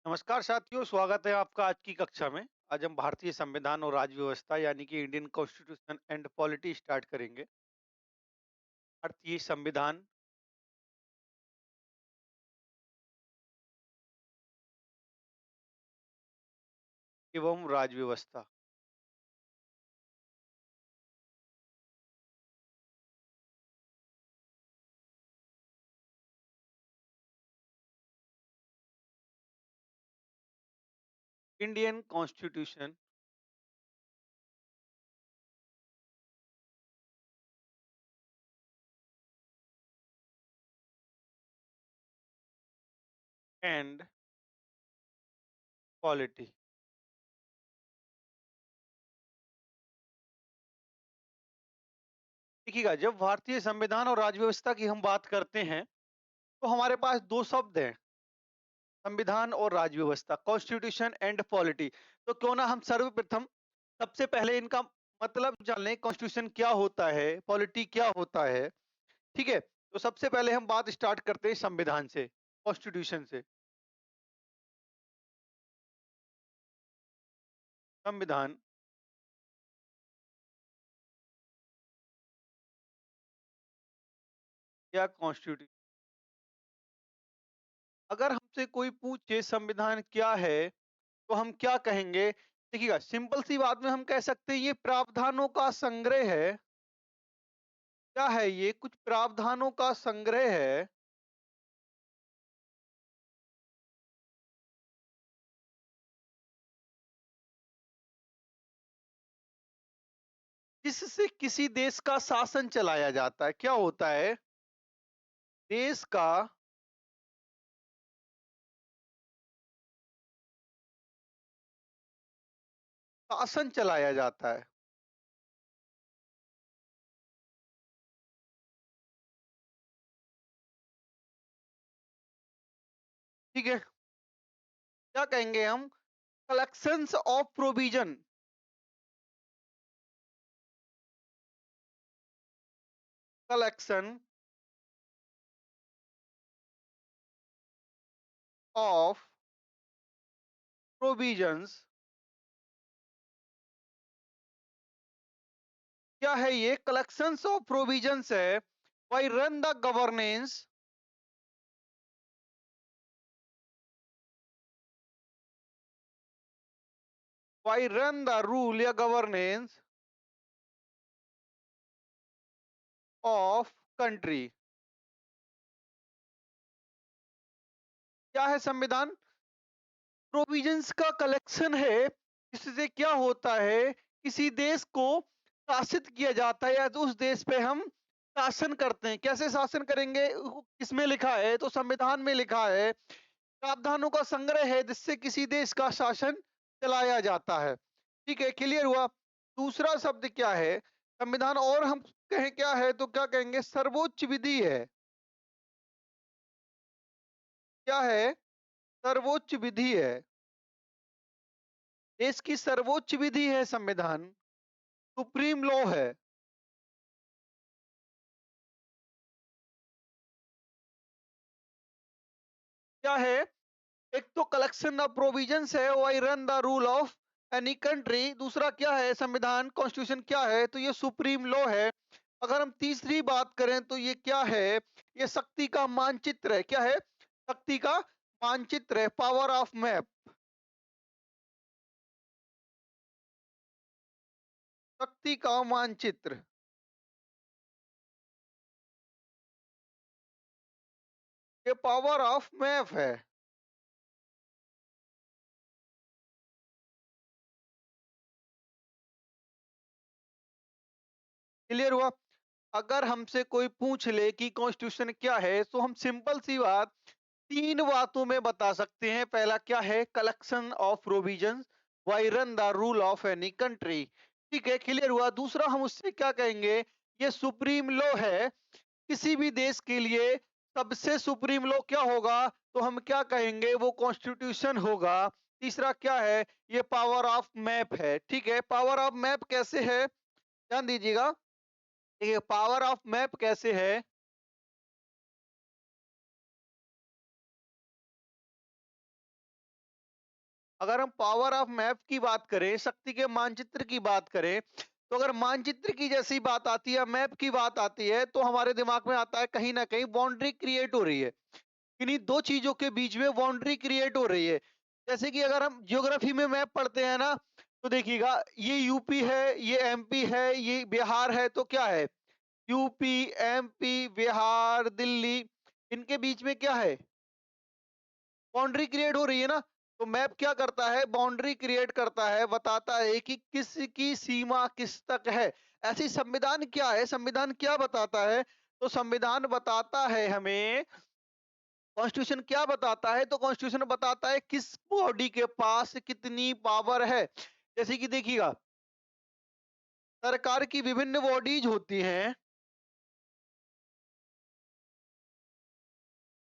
नमस्कार साथियों, स्वागत है आपका आज की कक्षा में। आज हम भारतीय संविधान और राज्य व्यवस्था यानी कि Indian constitution and polity start करेंगे। भारतीय संविधान एवं राज्य व्यवस्था। Indian constitution and polity. देखिएगा, जब भारतीय संविधान और राज्य व्यवस्था की हम बात करते हैं तो हमारे पास दो शब्द हैं, संविधान और राज्य व्यवस्था, कॉन्स्टिट्यूशन एंड पॉलिटी। तो क्यों ना हम सर्वप्रथम सबसे पहले इनका मतलब जान लें, कॉन्स्टिट्यूशन क्या होता है, पॉलिटी क्या होता है। ठीक है, तो सबसे पहले हम बात स्टार्ट करते हैं संविधान से, कॉन्स्टिट्यूशन से। संविधान या कॉन्स्टिट्यूशन, अगर हमसे कोई पूछे संविधान क्या है तो हम क्या कहेंगे? देखिएगा, सिंपल सी बात में हम कह सकते हैं ये प्रावधानों का संग्रह है। क्या है ये? कुछ प्रावधानों का संग्रह है जिससे किसी देश का शासन चलाया जाता है। क्या होता है? देश का शासन चलाया जाता है। ठीक है, क्या कहेंगे हम? Collections of provision, collection of provisions. क्या है ये? कलेक्शंस ऑफ प्रोविजंस है। Why run the governance, why run the rule या गवर्नेंस ऑफ कंट्री। क्या है संविधान? प्रोविजंस का कलेक्शन है। इससे क्या होता है, किसी देश को शासित किया जाता है या तो उस देश पे हम शासन करते हैं। कैसे शासन करेंगे? किसमें लिखा है? तो संविधान में लिखा है। प्रावधानों का संग्रह है जिससे किसी देश का शासन चलाया जाता है। ठीक है, क्लियर हुआ। दूसरा शब्द क्या है? संविधान और हम कहें क्या है तो क्या कहेंगे? सर्वोच्च विधि है। क्या है? सर्वोच्च विधि है। देश की सर्वोच्च विधि है संविधान, सुप्रीम लॉ है। क्या है? एक तो कलेक्शन ऑफ प्रोविजंस है, why run the rule of any country. दूसरा क्या है? संविधान, कॉन्स्टिट्यूशन क्या है तो ये सुप्रीम लॉ है। अगर हम तीसरी बात करें तो ये क्या है? ये शक्ति का मानचित्र है। क्या है? शक्ति का मानचित्र है, पावर ऑफ मैप। शक्ति का मानचित्र, ये पावर ऑफ मैप है। क्लियर हुआ? अगर हमसे कोई पूछ ले कि कॉन्स्टिट्यूशन क्या है तो हम सिंपल सी बात तीन बातों में बता सकते हैं। पहला क्या है? Collection of provisions, why run the rule of any country. ठीक है, क्लियर हुआ। दूसरा हम उससे क्या कहेंगे? ये सुप्रीम लॉ है। किसी भी देश के लिए सबसे सुप्रीम लॉ क्या होगा तो हम क्या कहेंगे? वो कॉन्स्टिट्यूशन होगा। तीसरा क्या है? ये पावर ऑफ मैप है। ठीक है, पावर ऑफ मैप कैसे है? ध्यान दीजिएगा। ये पावर ऑफ मैप कैसे है? अगर हम पावर ऑफ मैप की बात करें, शक्ति के मानचित्र की बात करें, तो अगर मानचित्र की जैसी बात आती है, मैप की बात आती है, तो हमारे दिमाग में आता है कहीं ना कहीं बाउंड्री क्रिएट हो रही है। इन्हीं दो चीजों के बीच में बाउंड्री क्रिएट हो रही है। जैसे कि अगर हम ज्योग्राफी में मैप पढ़ते हैं ना, तो देखिएगा, ये यूपी है, ये एमपी है, ये बिहार है, तो क्या है? यूपी, एमपी, बिहार, दिल्ली, इनके बीच में क्या है? बाउंड्री क्रिएट हो रही है ना। तो मैप क्या करता है? बाउंड्री क्रिएट करता है, बताता है कि किस की सीमा किस तक है। ऐसी संविधान क्या है? संविधान क्या बताता है? तो संविधान बताता है हमें, कॉन्स्टिट्यूशन क्या बताता है? तो कॉन्स्टिट्यूशन बताता है किस बॉडी के पास कितनी पावर है। जैसे कि देखिएगा, सरकार की विभिन्न बॉडीज होती हैं।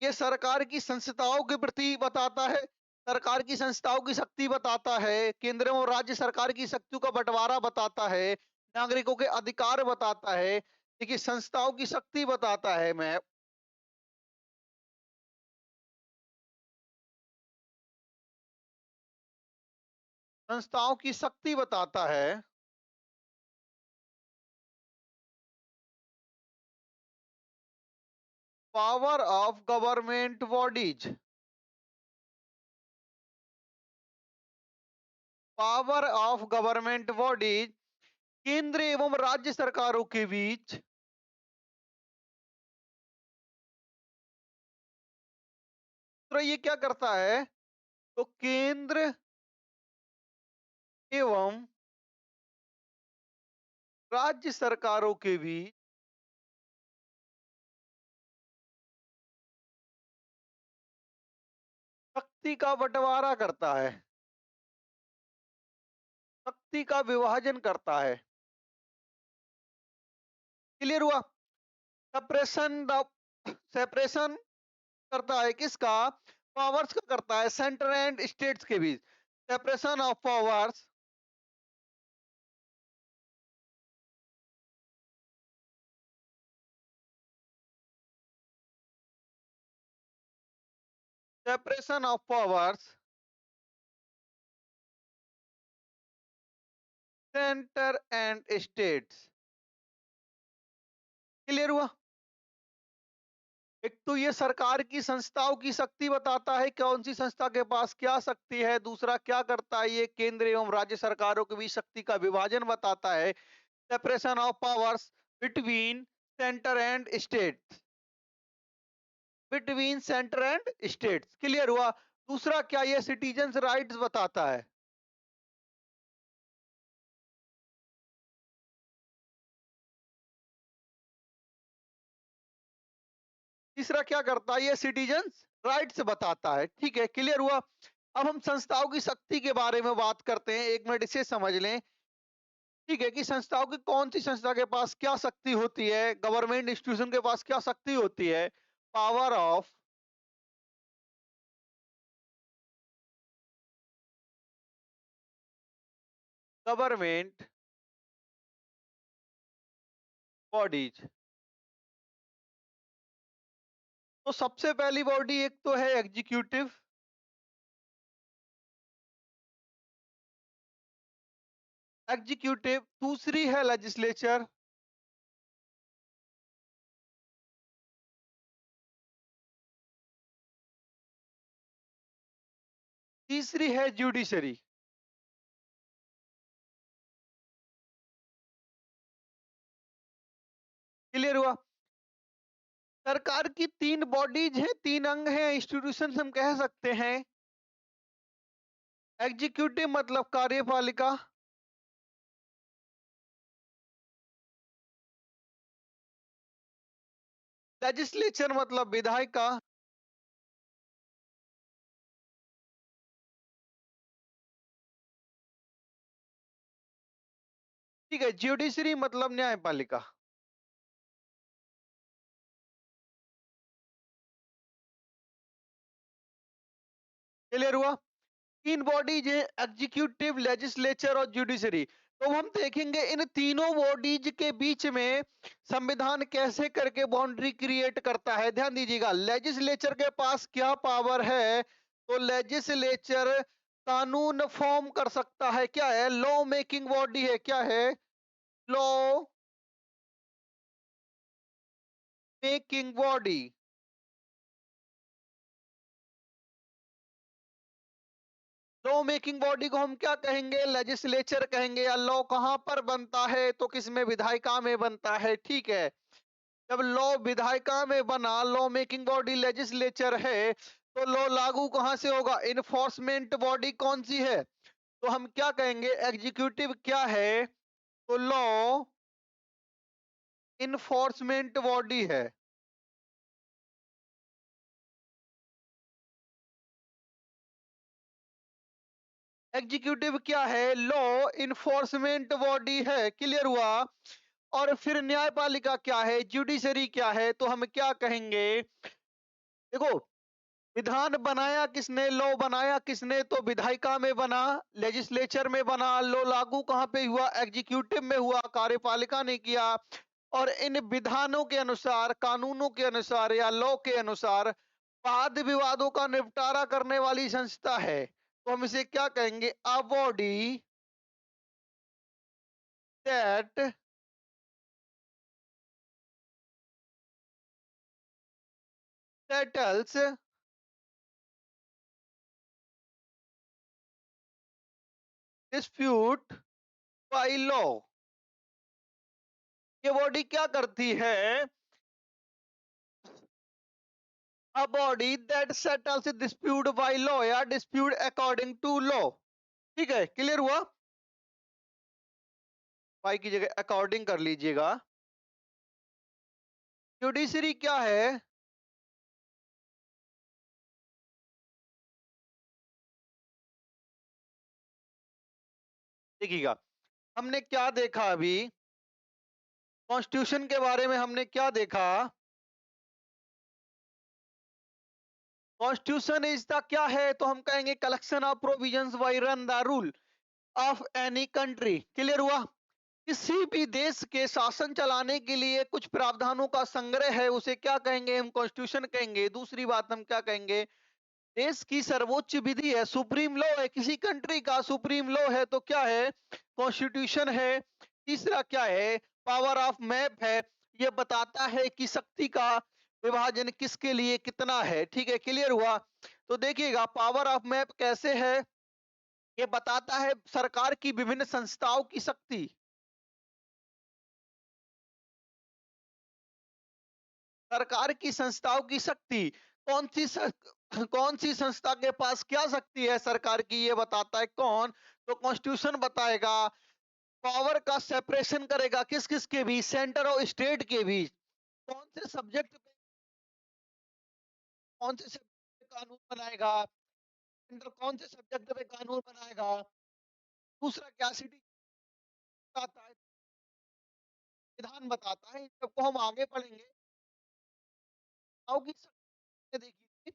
ये सरकार की संस्थाओं के प्रति बताता है, सरकार की संस्थाओं की शक्ति बताता है, केंद्र और राज्य सरकार की शक्तियों का बंटवारा बताता है, नागरिकों के अधिकार बताता है। देखिए, संस्थाओं की शक्ति बताता है मैं, संस्थाओं की शक्ति बताता है, power of government bodies, power of government bodies, केंद्र एवं राज्य सरकारों के बीच, तो ये क्या करता है? तो केंद्र एवं राज्य सरकारों के बीच शक्ति का बंटवारा करता है, शक्ति का विभाजन करता है। क्लियर हुआ? सेपरेशन, सेपरेशन करता है किसका? पावर्स का करता है, सेंटर एंड स्टेट्स के बीच, separation of powers, separation of powers, centre and states. Clear हुआ? एक तो ये सरकार की संस्थाओं की शक्ति बताता है, कौन सी संस्था के पास क्या शक्ति है। दूसरा क्या करता है? ये केंद्र एवं राज्य सरकारों के बीच शक्ति का विभाजन बताता है, separation of powers between centre and state, between centre and states. Clear हुआ? दूसरा क्या? ये सिटीजन्स राइट्स बताता है। तीसरा क्या करता है? ये सिटीजन्स राइट्स बताता है। ठीक है, क्लियर हुआ? अब हम संस्थाओं की शक्ति के बारे में बात करते हैं, एक मिनट इसे समझ लें। ठीक है, कि संस्थाओं की कौन सी संस्था के पास क्या शक्ति होती है, गवर्नमेंट इंस्टीट्यूशन के पास क्या शक्ति होती है? Power of government bodies. तो सबसे पहली बॉडी एक तो है एग्जीक्यूटिव, एग्जीक्यूटिव। दूसरी है लेजिस्लेचर, तीसरी है जुडिशरी। क्लियर हुआ? सरकार की तीन बॉडीज हैं, तीन अंग हैं, इंस्टीट्यूशन हम कह सकते हैं। एग्जीक्यूटिव मतलब कार्यपालिका, लेजिस्लेचर मतलब विधायिका, ठीक है, जुडिशरी मतलब न्यायपालिका। क्लियर हुआ? तीन बॉडीज है, एग्जीक्यूटिव, लेजिस्लेचर और जुडिशरी। तो हम देखेंगे इन तीनों बॉडीज के बीच में संविधान कैसे करके बाउंड्री क्रिएट करता है। ध्यान दीजिएगा, लेजिस्लेचर के पास क्या पावर है? तो लेजिस्लेचर कानून फॉर्म कर सकता है, क्या है? लॉ मेकिंग बॉडी है, क्या है? Law making body. Law making body को हम क्या कहेंगे? लेजिस्लेचर कहेंगे। या लॉ कहां पर बनता है? तो किसमें? विधायिका में बनता है, ठीक है। जब लॉ विधायिका में बना, लॉ मेकिंग बॉडी लेजिस्लेचर है, तो लॉ लागू कहां से होगा? इन्फोर्समेंट बॉडी कौन सी है? तो हम क्या कहेंगे? एग्जीक्यूटिव क्या है? तो लॉ इन्फोर्समेंट बॉडी है। एग्जीक्यूटिव क्या है? लॉ इन्फोर्समेंट बॉडी है। क्लियर हुआ? और फिर न्यायपालिका क्या है? जुडिशरी क्या है? तो हम क्या कहेंगे? देखो, विधान बनाया किसने? लॉ बनाया किसने? तो विधायिका में बना, लेजिस्लेचर में बना। लॉ लागू कहां पे हुआ? एग्जीक्यूटिव में हुआ, कार्यपालिका ने किया। और इन विधानों के अनुसार, कानूनों के अनुसार या लॉ के अनुसार वाद विवादों का निपटारा करने वाली संस्था है। तो हम इसे क्या कहेंगे? अ body that settles dispute by law. ये बॉडी क्या करती है? A body that settles dispute by law या dispute according to law। ठीक है, क्लियर हुआ? बाई की जगह अकॉर्डिंग कर लीजिएगा। जुडिशरी क्या है? देखिएगा, हमने क्या देखा अभी? कॉन्स्टिट्यूशन के बारे में हमने क्या देखा? कॉन्स्टिट्यूशन इज द क्या है? तो हम कहेंगे collection of provisions by run the rule of any country. Clear हुआ? किसी भी देश के शासन चलाने के लिए कुछ प्रावधानों का संग्रह है, उसे क्या कहेंगे? हम कॉन्स्टिट्यूशन कहेंगे। दूसरी बात हम क्या कहेंगे? देश की सर्वोच्च विधि है, सुप्रीम लॉ है, किसी कंट्री का सुप्रीम लॉ है, तो क्या है? कॉन्स्टिट्यूशन है। तीसरा क्या है? पावर ऑफ मैप है, ये बताता है कि शक्ति का विभाजन किसके लिए कितना है। ठीक है, क्लियर हुआ? तो देखिएगा, पावर ऑफ मैप कैसे है? ये बताता है सरकार की विभिन्न संस्थाओं की शक्ति। सरकार की संस्थाओं की शक्ति कौन सी कौन सी संस्था के पास क्या शक्ति है सरकार की, ये बताता है कौन? तो कॉन्स्टिट्यूशन बताएगा। पावर का सेपरेशन करेगा किस किस के बीच? सेंटर और स्टेट के बीच। कौन से सब्जेक्ट पे, कौन से सब्जेक्ट पे कानून बनाएगा? सेंटर कौन से सब्जेक्ट पे कानून बनाएगा? दूसरा क्या? सिटी बताता है, विधान बताता है। इन सबको हम आगे पढ़ेंगे। की शक्ति देखिए,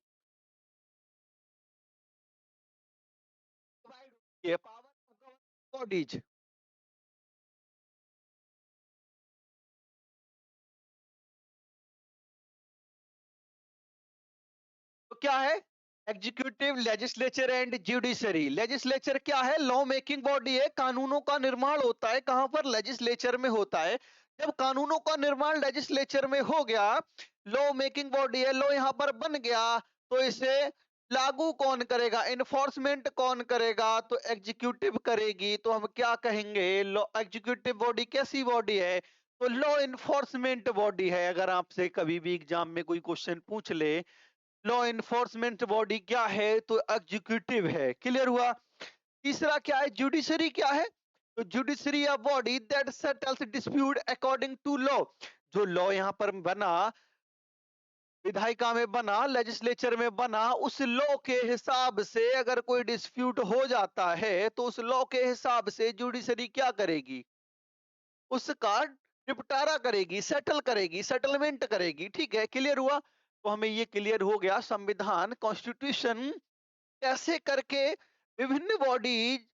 डिवाइड होती है पावर बॉडीज। तो क्या है? Executive, legislature and judiciary. Legislature क्या है? लॉ मेकिंग बॉडी है, कानूनों का निर्माण होता है कहां पर? लेजिस्लेचर में होता है। जब कानूनों का निर्माण लेजिस्लेचर में हो गया, लॉ मेकिंग बॉडी है, लॉ यहां पर बन गया, तो इसे लागू कौन करेगा? इन्फोर्समेंट कौन करेगा? तो एग्जीक्यूटिव करेगी। तो हम क्या कहेंगे? लॉ एग्जीक्यूटिव बॉडी कैसी बॉडी है? तो लॉ इन्फोर्समेंट बॉडी है। अगर आपसे कभी भी एग्जाम में कोई क्वेश्चन पूछ ले, लॉ इन्फोर्समेंट बॉडी क्या है? तो एग्जीक्यूटिव है। क्लियर हुआ? तीसरा क्या है? जुडिशरी क्या है? तो judiciary a body that settles dispute according to law. जो लॉ यहां पर बना, विधायिका में बना, लेजिस्लेचर में बना, उस लॉ के हिसाब से अगर कोई डिस्प्यूट हो जाता है, तो उस लॉ के हिसाब से जुडिशरी क्या करेगी? उसका निपटारा करेगी, सेटल करेगी, सेटलमेंट करेगी। ठीक है, क्लियर हुआ? तो हमें ये क्लियर हो गया, संविधान, कॉन्स्टिट्यूशन कैसे करके विभिन्न बॉडीज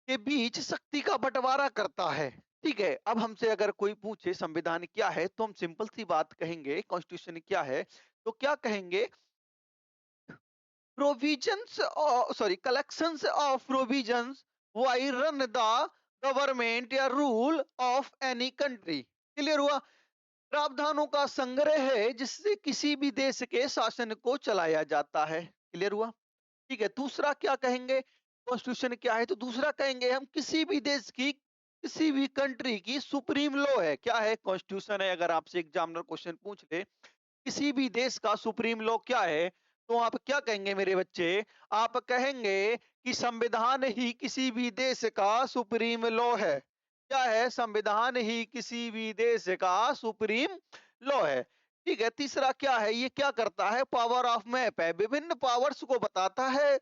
के बीच शक्ति का बंटवारा करता है। ठीक है, अब हमसे अगर कोई पूछे संविधान क्या है, तो हम सिंपल सी बात कहेंगे, कॉन्स्टिट्यूशन क्या है? तो क्या कहेंगे? provisions sorry collections of provisions while run the government या rule of any country। Clear हुआ? प्रावधानों का संग्रह है जिससे किसी भी देश के शासन को चलाया जाता है। क्लियर हुआ? ठीक है। दूसरा क्या कहेंगे? कॉन्स्टिट्यूशन क्या है? तो दूसरा कहेंगे हम किसी भी देश की, किसी भी कंट्री की सुप्रीम लॉ है। क्या है? कॉन्स्टिट्यूशन है। अगर आपसे एग्जामिनर क्वेश्चन पूछ ले किसी भी देश का सुप्रीम लॉ क्या है, तो आप क्या कहेंगे मेरे बच्चे? आप कहेंगे कि संविधान ही किसी भी देश का सुप्रीम लॉ है। क्या है? संविधान ही किसी भी देश का सुप्रीम लॉ है। ठीक है। तीसरा क्या है? ये क्या करता है? पावर ऑफ मैप है। विभिन्न पावर्स को बताता है,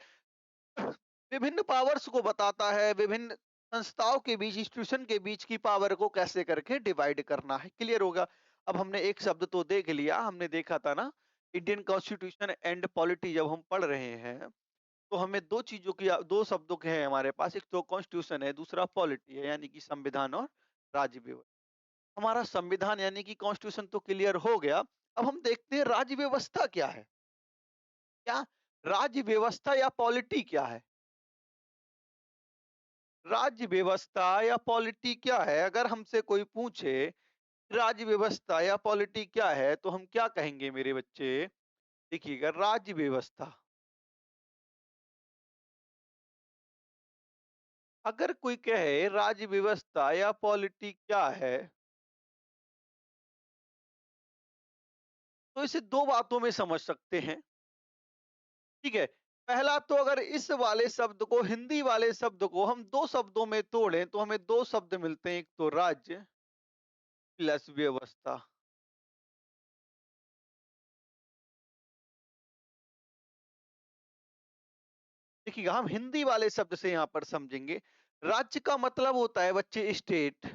विभिन्न पावर्स को बताता है, विभिन्न संस्थाओं के बीच, इंस्टीट्यूशन के बीच की पावर को कैसे करके डिवाइड करना है। क्लियर होगा? अब हमने एक शब्द तो देख लिया, हमने देखा था ना इंडियन कॉन्स्टिट्यूशन एंड पॉलिटी जब हम पढ़ रहे हैं तो हमें दो चीजों की, दो शब्दों के हैं हमारे पास, एक तो कॉन्स्टिट्यूशन है, दूसरा पॉलिटी है, यानी कि संविधान और राज्य व्यवस्था। हमारा संविधान यानी कि कॉन्स्टिट्यूशन तो क्लियर हो गया। अब हम देखते हैं राज्य व्यवस्था क्या है। क्या राज्य व्यवस्था या पॉलिटी क्या है? राज्य व्यवस्था या पॉलिटी क्या है? अगर हमसे कोई पूछे राज्य व्यवस्था या पॉलिटी क्या है तो हम क्या कहेंगे मेरे बच्चे? देखिएगा, राज्य व्यवस्था, अगर कोई कहे राज्य व्यवस्था या पॉलिटी क्या है तो इसे दो बातों में समझ सकते हैं। ठीक है। पहला तो अगर इस वाले शब्द को, हिंदी वाले शब्द को हम दो शब्दों में तोड़ें तो हमें दो शब्द मिलते हैं, एक तो राज्य प्लस व्यवस्था। देखिएगा, हम हिंदी वाले शब्द से यहां पर समझेंगे। राज्य का मतलब होता है बच्चे स्टेट,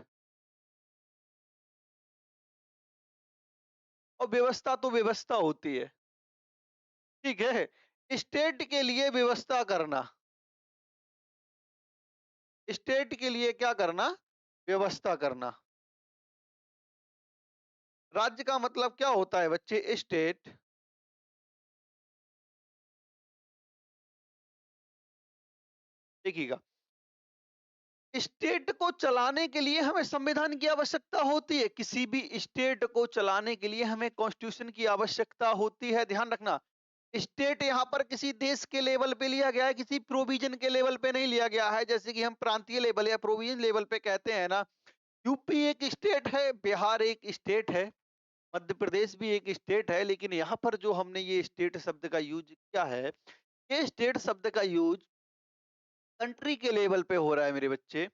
और व्यवस्था तो व्यवस्था होती है। ठीक है। स्टेट के लिए व्यवस्था करना, स्टेट के लिए क्या करना? व्यवस्था करना। राज्य का मतलब क्या होता है बच्चे? स्टेट। देखिएगा, स्टेट को चलाने के लिए हमें संविधान की आवश्यकता होती है, किसी भी स्टेट को चलाने के लिए हमें कॉन्स्टिट्यूशन की आवश्यकता होती है। ध्यान रखना, स्टेट यहाँ पर किसी देश के लेवल पे लिया गया है, किसी प्रोविजन के लेवल पे नहीं लिया गया है। जैसे कि हम प्रांतीय लेवल या प्रोविजन लेवल पे कहते हैं ना, यूपी एक स्टेट है, बिहार एक स्टेट है, मध्य प्रदेश भी एक स्टेट है। लेकिन यहाँ पर जो हमने ये स्टेट शब्द का यूज किया है, ये स्टेट शब्द का यूज कंट्री के लेवल पे हो रहा है मेरे बच्चे।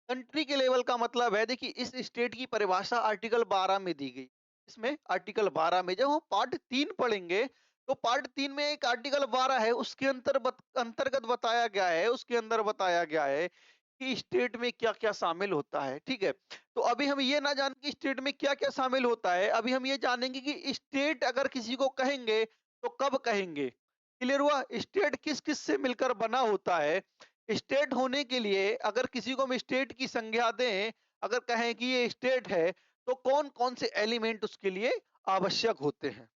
कंट्री के लेवल का मतलब है, देखिए इस स्टेट की परिभाषा आर्टिकल 12 में दी गई। इसमें आर्टिकल 12 में जब हम पार्ट 3 पढ़ेंगे तो पार्ट 3 में एक आर्टिकल 12 है, उसके अंतर्गत बताया गया है, उसके अंदर बताया गया है कि स्टेट में क्या-क्या शामिल होता है। ठीक है। तो अभी हम ये ना जान कि स्टेट में क्या-क्या शामिल होता है, अभी हम ये जानेंगे कि स्टेट अगर किसी को कहेंगे तो कब कहेंगे। क्लियर हुआ? स्टेट किस-किस से मिलकर बना होता है। स्टेट होने के लिए अगर किसी को हम स्टेट की संज्ञा दें, अगर कहें कि ये स्टेट है, तो कौन-कौन से एलिमेंट उसके लिए आवश्यक होते हैं।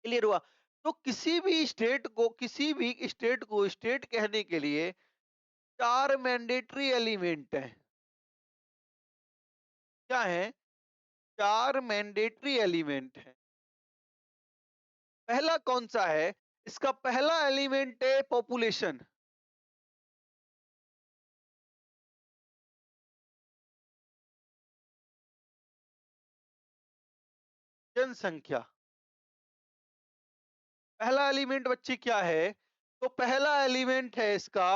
क्लियर हुआ? तो किसी भी स्टेट को स्टेट कहने के लिए 4 मैंडेटरी एलिमेंट हैं। क्या हैं? 4 मैंडेटरी एलिमेंट हैं। पहला कौन-सा है? इसका पहला एलिमेंट है पॉपुलेशन, जनसंख्या। पहला एलिमेंट बच्चे क्या है? तो पहला एलिमेंट है इसका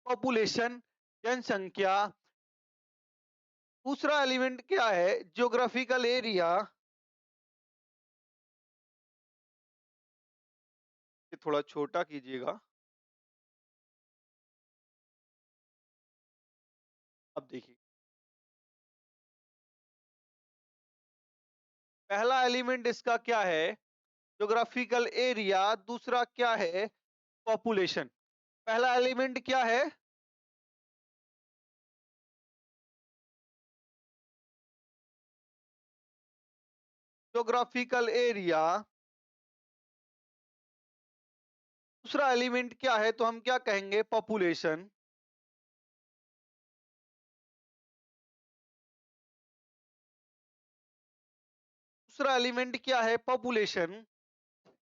पॉपुलेशन, जनसंख्या। दूसरा एलिमेंट क्या है? Geographical area. ये थोड़ा छोटा कीजिएगा। अब देखिए, पहला एलिमेंट इसका क्या है? Geographical area. दूसरा क्या है? पॉपुलेशन। पहला एलिमेंट क्या है? Geographical area. दूसरा एलिमेंट क्या है तो हम क्या कहेंगे? पॉपुलेशन। दूसरा एलिमेंट क्या है? पॉपुलेशन।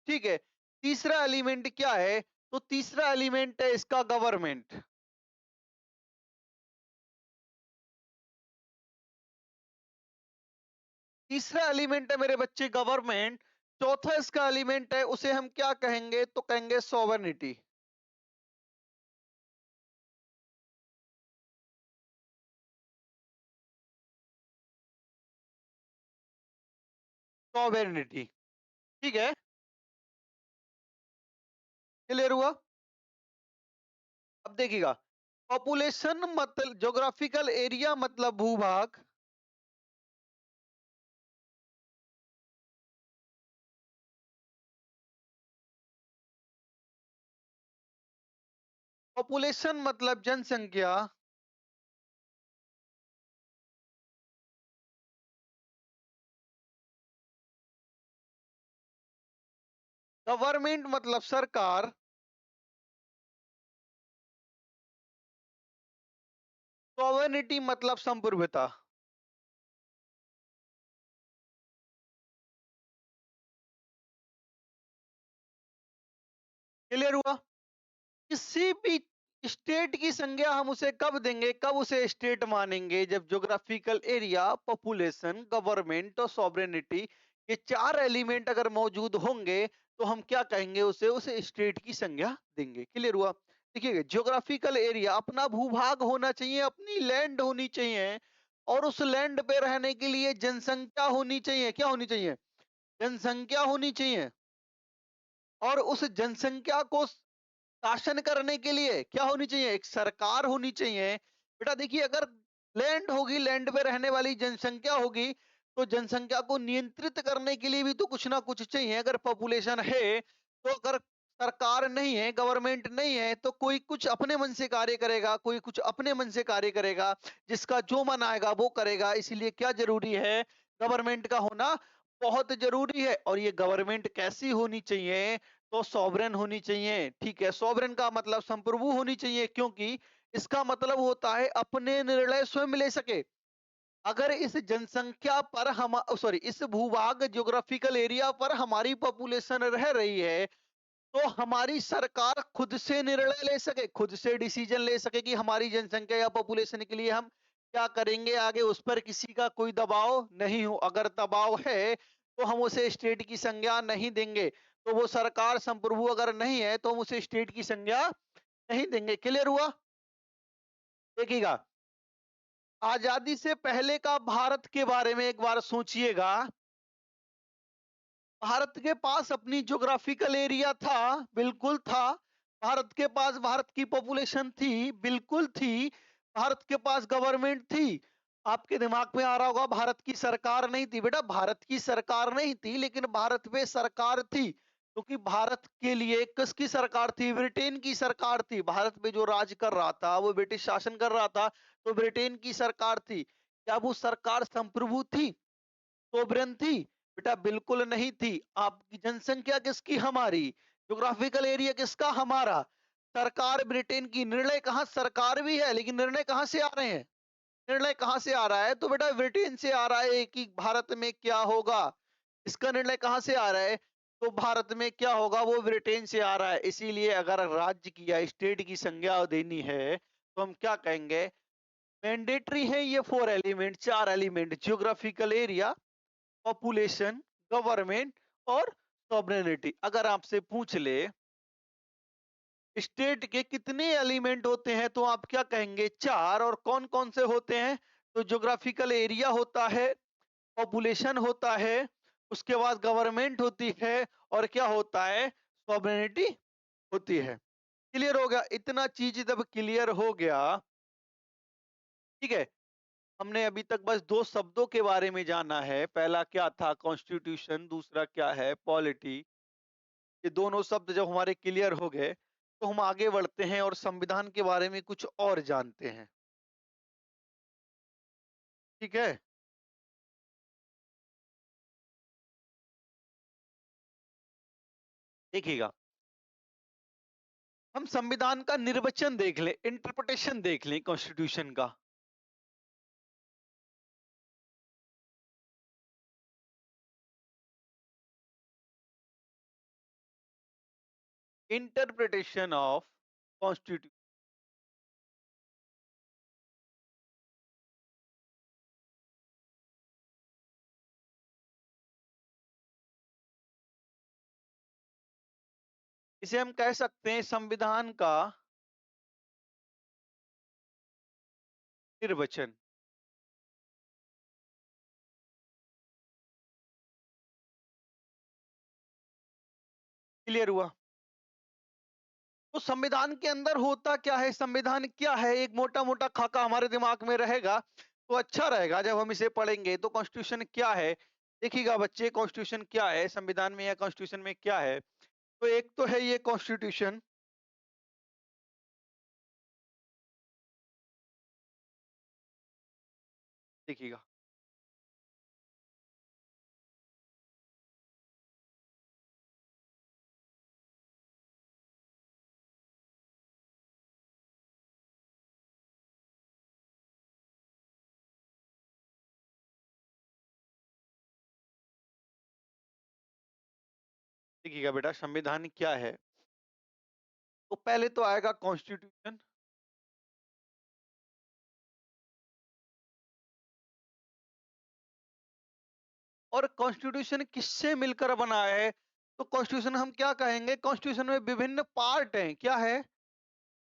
ठीक है। तीसरा एलिमेंट क्या है? तो तीसरा एलिमेंट है इसका गवर्नमेंट। तीसरा एलिमेंट है मेरे बच्चे गवर्नमेंट। चौथा इसका एलिमेंट है, उसे हम क्या कहेंगे? तो कहेंगे सॉवरेनिटी। सॉवरेनिटी। ठीक है। क्लियर हुआ? अब देखिएगा, पॉपुलेशन मतलब ज्योग्राफिकल एरिया मतलब भूभाग। पॉपुलेशन मतलब जनसंख्या। गवर्नमेंट मतलब सरकार। सॉवरेनिटी मतलब संप्रभुता। क्लियर हुआ? किसी भी स्टेट की संज्ञा हम उसे कब देंगे, कब उसे स्टेट मानेंगे? जब ज्योग्राफिकल एरिया, पॉपुलेशन, गवर्नमेंट और सॉवरेनिटी, ये चार एलिमेंट अगर मौजूद होंगे तो हम क्या कहेंगे? उसे उसे स्टेट की संज्ञा देंगे। क्लियर हुआ? देखिए, ज्योग्राफिकल एरिया अपना भूभाग होना चाहिए, अपनी लैंड होनी चाहिए, और उस लैंड पे रहने के लिए जनसंख्या होनी चाहिए। क्या होनी चाहिए? जनसंख्या होनी चाहिए। और उस जनसंख्या को शासन करने के लिए क्या होनी चाहिए? एक सरकार होनी चाहिए। बेटा देखिए, अगर लैंड होगी, लैंड पे रहने वाली जनसंख्या होगी, तो जनसंख्या को नियंत्रित करने के लिए भी तो कुछ ना कुछ चाहिए। अगर पॉपुलेशन है, तो अगर सरकार नहीं है, गवर्नमेंट नहीं है, तो कोई कुछ अपने मन से कार्य करेगा, कोई कुछ अपने मन से कार्य करेगा, जिसका जो मन आएगा वो करेगा। इसीलिए क्या जरूरी है? गवर्नमेंट का होना बहुत जरूरी है। और ये गवर्नमेंट कैसी होनी चाहिए? तो सॉवरेन होनी चाहिए। ठीक है, सॉवरेन का मतलब संप्रभु होनी चाहिए, क्योंकि इसका मतलब होता है अपने निर्णय स्वयं ले सके। अगर इस जनसंख्या पर हम सॉरी इस भूभाग ज्योग्राफिकल एरिया पर हमारी पॉपुलेशन रह रही है, तो हमारी सरकार खुद से निर्णय ले सके, खुद से डिसीजन ले सके कि हमारी जनसंख्या या पॉपुलेशन के लिए हम क्या करेंगे आगे, उस पर किसी का कोई दबाव नहीं हो। अगर दबाव है तो हम उसे स्टेट की संज्ञा नहीं देंगे। तो वो सरकार संप्रभु अगर नहीं है तो हम उसे स्टेट की संज्ञा नहीं देंगे। क्लियर हुआ? देखिएगा, आजादी से पहले का भारत के बारे में एक बार सोचिएगा। भारत के पास अपनी ज्योग्राफिकल एरिया था, बिल्कुल था। भारत के पास भारत की पॉपुलेशन थी, बिल्कुल थी। भारत के पास गवर्नमेंट थी। आपके दिमाग में आ रहा होगा भारत की सरकार नहीं थी। बेटा भारत की सरकार नहीं थी, लेकिन भारत में सरकार थी, क्योंकि भारत के लिए किसकी सरकार थी? ब्रिटेन की सरकार थी। भारत में जो राज कर रहा था, वो ब्रिटिश शासन कर रहा था, तो ब्रिटेन की सरकार थी। क्या वो सरकार संप्रभु थी, सोवरेन थी? बेटा बिल्कुल नहीं थी। आपकी जनसंख्या किसकी? हमारी। ज्योग्राफिकल एरिया किसका? हमारा। सरकार ब्रिटेन की। निर्णय कहाँ? सरकार भी है, लेकिन निर्णय कहाँ से आ रहे हैं? निर्णय कहाँ से आ रहा है? तो बेटा ब्रिटेन से आ रहा है कि भारत में क्या होगा। इसका निर्णय कहाँ से आ रहा है? तो भारत में क्या होगा वो ब्रिटेन से आ रहा है। इसीलिए अगर राज्य की या स्टेट की संज्ञा देनी है तो हम क्या कहेंगे? मैंडेटरी है ये फोर एलिमेंट, चार element: geographical area, population, government और सॉवरेनिटी। अगर आपसे पूछ ले स्टेट के कितने एलिमेंट होते हैं, तो आप क्या कहेंगे? चार। और कौन कौन से होते हैं? तो ज्योग्राफिकल एरिया होता है, पॉपुलेशन होता है, उसके बाद गवर्नमेंट होती है, और क्या होता है? सॉवरेनिटी होती है। क्लियर हो गया? इतना चीज जब क्लियर हो गया, ठीक है, हमने अभी तक बस दो शब्दों के बारे में जाना है। पहला क्या था? कॉन्स्टिट्यूशन। दूसरा क्या है? पॉलिटी। ये दोनों शब्द जब हमारे क्लियर हो गए, तो हम आगे बढ़ते हैं और संविधान के बारे में कुछ और जानते हैं। ठीक है। देखिएगा, हम संविधान का निर्वचन देख लें, इंटरप्रिटेशन देख लें कॉन्स्टिट्यूशन का। Interpretation of constitution. इसे हम कह सकते हैं संविधान का निर्वचन। क्लियर हुआ? तो संविधान के अंदर होता क्या है, संविधान क्या है, एक मोटा मोटा खाका हमारे दिमाग में रहेगा तो अच्छा रहेगा जब हम इसे पढ़ेंगे। तो कॉन्स्टिट्यूशन क्या है, देखिएगा बच्चे, कॉन्स्टिट्यूशन क्या है संविधान में या कॉन्स्टिट्यूशन में क्या है। तो एक तो है ये कॉन्स्टिट्यूशन, देखिएगा। देखिएगा बेटा, संविधान क्या है, तो पहले तो आएगा कॉन्स्टिट्यूशन। और कॉन्स्टिट्यूशन किससे मिलकर बना है, तो कॉन्स्टिट्यूशन हम क्या कहेंगे, कॉन्स्टिट्यूशन में विभिन्न पार्ट हैं। क्या है?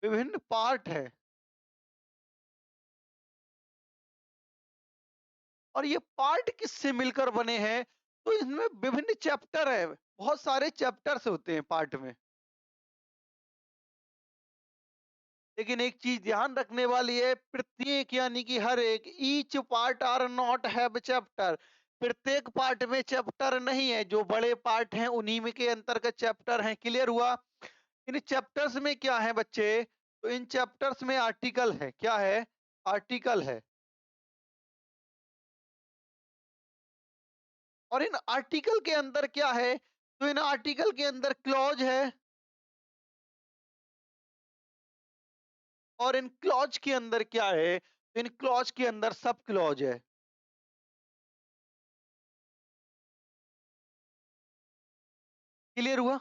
विभिन्न पार्ट है। और ये पार्ट किससे मिलकर बने हैं, तो इसमें विभिन्न चैप्टर है, बहुत सारे चैप्टर्स होते हैं पार्ट में। लेकिन एक चीज ध्यान रखने वाली है, प्रत्येक यानी कि हर एक, each part are not have chapter. प्रत्येक पार्ट में चैप्टर नहीं है, जो बड़े पार्ट हैं उन्हीं में के अंतर्गत चैप्टर हैं। क्लियर हुआ? इन चैप्टर्स में क्या है बच्चे, तो इन चैप्टर्स में आर्टिकल है। क्या है? आर्टिकल है। और इन आर्टिकल के अंदर क्या है, तो इन आर्टिकल के अंदर क्लॉज है। और इन क्लॉज के अंदर क्या है, तो इन क्लॉज के अंदर सब क्लॉज है। क्लियर हुआ?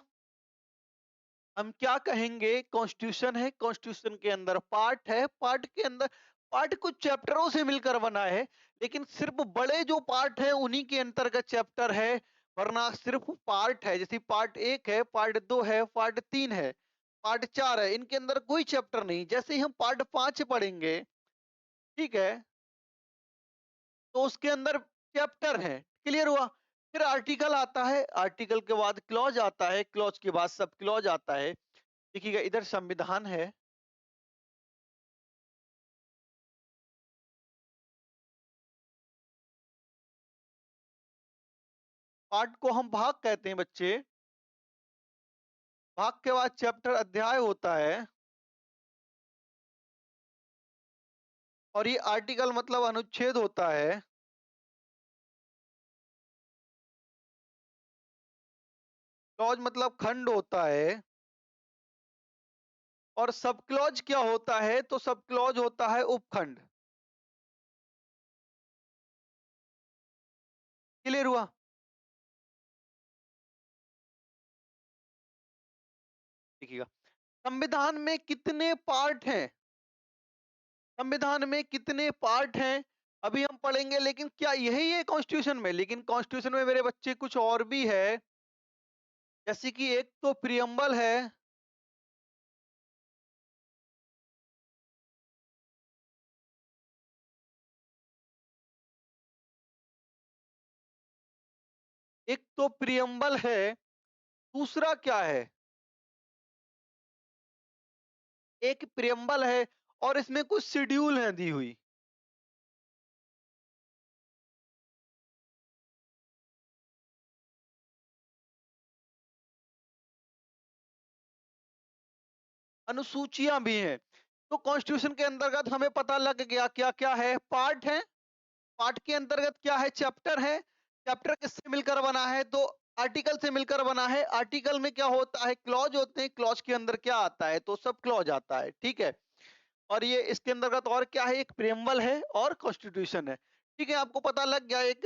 हम क्या कहेंगे, कॉन्स्टिट्यूशन है, कॉन्स्टिट्यूशन के अंदर पार्ट है, पार्ट के अंदर, पार्ट कुछ चैप्टरों से मिलकर बना है, लेकिन सिर्फ बड़े जो पार्ट है उन्हीं के अंतर्गत चैप्टर है। वरना सिर्फ पार्ट है, जैसे पार्ट एक है, पार्ट दो है, पार्ट तीन है, पार्ट चार है, इनके अंदर कोई चैप्टर नहीं। जैसे ही हम पार्ट पांच पढ़ेंगे, ठीक है, तो उसके अंदर चैप्टर है। क्लियर हुआ? फिर आर्टिकल आता है, आर्टिकल के बाद क्लॉज आता है, क्लॉज के बाद सब क्लॉज आता है। देखिएगा, इधर संविधान है, पार्ट को हम भाग कहते हैं बच्चे। भाग के बाद चैप्टर अध्याय होता है। और ये आर्टिकल मतलब अनुच्छेद होता है। क्लॉज मतलब खंड होता है। और सब क्लॉज क्या होता है, तो सब क्लॉज होता है उपखंड। क्लियर हुआ? देखिएगा, संविधान में कितने पार्ट हैं, संविधान में कितने पार्ट हैं, अभी हम पढ़ेंगे। लेकिन क्या यही है कॉन्स्टिट्यूशन में? लेकिन कॉन्स्टिट्यूशन में मेरे बच्चे कुछ और भी है। जैसे कि एक तो प्रियम्बल है, एक तो प्रियम्बल है, दूसरा क्या है, एक प्रियम्बल है, और इसमें कुछ शेड्यूल है दी हुई। अनुसूचियां भी हैं। तो कॉन्स्टिट्यूशन के अंतर्गत हमें पता लग गया क्या क्या है, पार्ट है, पार्ट के अंतर्गत क्या है, चैप्टर है, चैप्टर किससे मिलकर बना है, तो आर्टिकल से मिलकर बना है। आर्टिकल में क्या होता है, क्लॉज होते हैं, क्लॉज के अंदर क्या आता है, तो सब क्लॉज आता है, ठीक है। और ये इसके अंतर्गत और क्या है, एक प्रेमबल है और कॉन्स्टिट्यूशन है, ठीक है। आपको पता लग गया, एक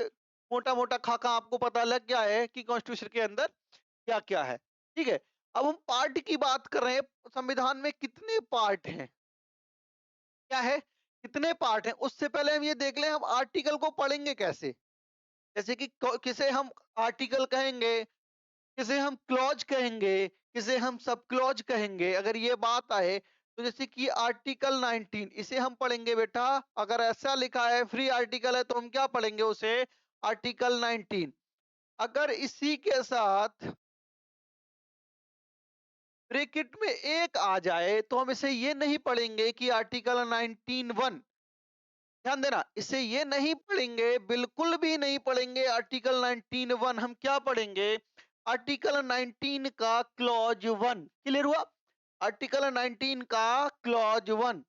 मोटा मोटा खाका आपको पता लग गया है कि कॉन्स्टिट्यूशन के अंदर क्या क्या है, ठीक है। अब हम पार्ट की बात कर रहे हैं, संविधान में कितने पार्ट हैं, क्या है, कितने पार्ट हैं, उससे पहले हम ये देख लें हम आर्टिकल को पढ़ेंगे कैसे। जैसे कि किसे हम आर्टिकल कहेंगे, किसे हम क्लॉज कहेंगे, किसे हम सब क्लॉज कहेंगे, अगर ये बात आए तो जैसे कि आर्टिकल 19 इसे हम पढ़ेंगे बेटा। अगर ऐसा लिखा है फ्री आर्टिकल है तो हम क्या पढ़ेंगे उसे, आर्टिकल 19। अगर इसी के साथ ब्रैकेट में एक आ जाए तो हम इसे ये नहीं पढ़ेंगे कि आर्टिकल 19(1), ध्यान देना, इसे ये नहीं पढ़ेंगे, बिल्कुल भी नहीं पढ़ेंगे आर्टिकल 19(1), हम क्या पढ़ेंगे, आर्टिकल 19 का क्लॉज 1। क्लियर हुआ, आर्टिकल 19 का clause 1,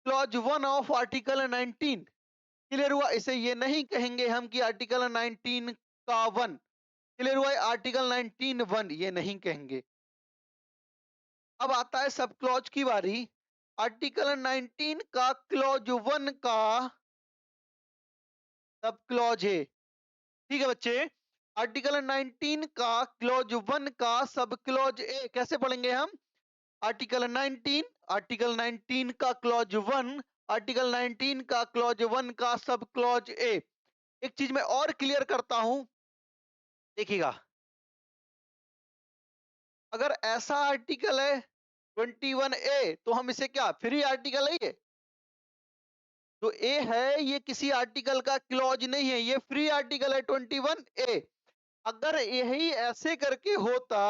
clause 1 of article 19। Clear हुआ, इसे ये नहीं कहेंगे हम कि आर्टिकल 19 का 1। क्लियर हुआ, आर्टिकल 19 1 ये नहीं कहेंगे। अब आता है सब क्लॉज की बारी। आर्टिकल 19 का क्लॉज 1 का सब क्लॉज है, ठीक है बच्चे। आर्टिकल 19 का क्लॉज 1 का सब क्लॉज ए कैसे पढ़ेंगे हम, आर्टिकल 19, आर्टिकल 19 का क्लॉज 1, आर्टिकल 19 का क्लॉज 1 का सब क्लॉज ए। एक चीज मैं और क्लियर करता हूं, देखिएगा, अगर ऐसा आर्टिकल है 21A तो हम इसे क्या फ्री आर्टिकल है, ये जो ए है ये किसी आर्टिकल का क्लॉज नहीं है, ये फ्री आर्टिकल है 21A। अगर यही ऐसे करके होता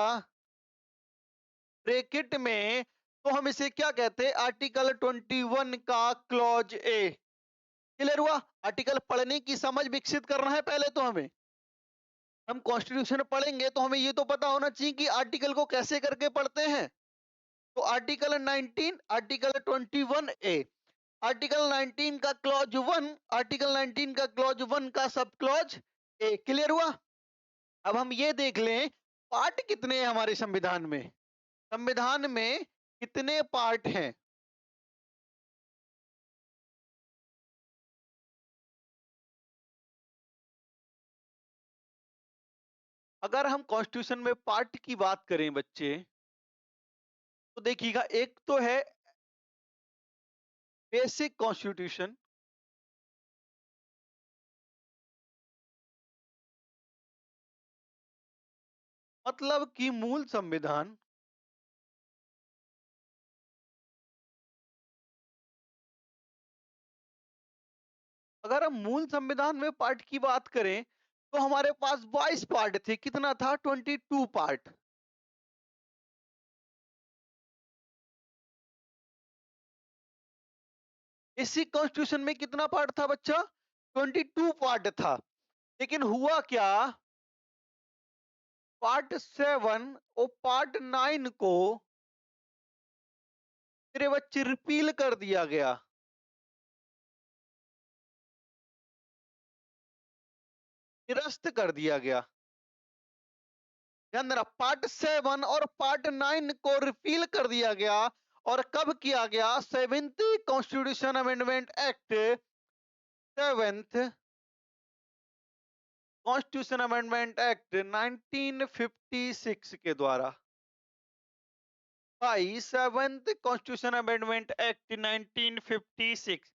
ब्रैकेट में तो हम इसे क्या कहते हैं, आर्टिकल 21 का क्लॉज ए। क्लियर हुआ, आर्टिकल पढ़ने की समझ विकसित करना है पहले तो हमें। हम कॉन्स्टिट्यूशन पढ़ेंगे तो हमें ये तो पता होना चाहिए कि आर्टिकल को कैसे करके पढ़ते हैं। तो आर्टिकल 19, आर्टिकल 21A, आर्टिकल 19 का क्लॉज 1, आर्टिकल 19 का क्लॉज 1 का सब क्लॉज ए। क्लियर हुआ, अब हम ये देख लें पार्ट कितने हैं हमारे संविधान में, संविधान में कितने पार्ट हैं। अगर हम कॉन्स्टिट्यूशन में पार्ट की बात करें बच्चे, तो देखिएगा, एक तो है बेसिक कॉन्स्टिट्यूशन, मतलब कि मूल संविधान। अगर हम मूल संविधान में पार्ट की बात करें तो हमारे पास 22 पार्ट थे, कितना था, 22 पार्ट। इसी कॉन्स्टिट्यूशन में कितना पार्ट था बच्चा, 22 पार्ट था। लेकिन हुआ क्या, पार्ट 7 और पार्ट 9 को मेरे बच्चे रिपील कर दिया गया, निरस्त कर दिया गया। ध्यान देना, पार्ट 7 और पार्ट 9 को रिपील कर दिया गया। और कब किया गया, 7th constitution amendment act, 7th constitution amendment act 1956 के द्वारा, भाई 7th constitution amendment act 1956।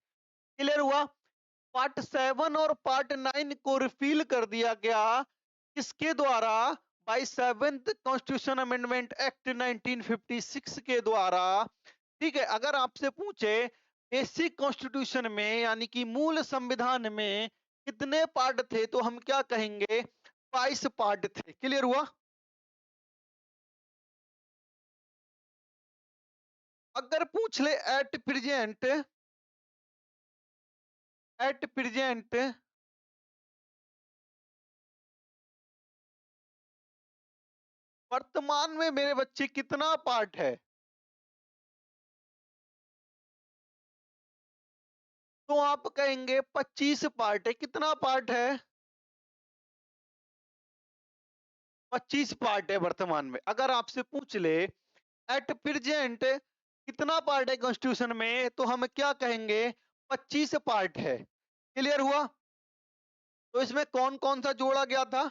Clear हुआ, पार्ट 7 और पार्ट 9 को रिफिल कर दिया गया, किसके द्वारा, bye 7th constitution amendment act 1956 के द्वारा। ठीक है, अगर आपसे पूछे बेसिक कॉन्स्टिट्यूशन में यानी कि मूल संविधान में कितने पार्ट थे तो हम क्या कहेंगे, 22 पार्ट थे। क्लियर हुआ, अगर पूछ ले एट प्रेजेंट वर्तमान में मेरे बच्चे कितना पार्ट है, तो आप कहेंगे 25 पार्ट है। कितना पार्ट है, 25 पार्ट है वर्तमान में। अगर आपसे पूछ ले एट प्रेजेंट कितना पार्ट है कॉन्स्टिट्यूशन में, तो हम क्या कहेंगे, 25 पार्ट है। क्लियर हुआ? तो इसमें कौन कौन सा जोड़ा गया था?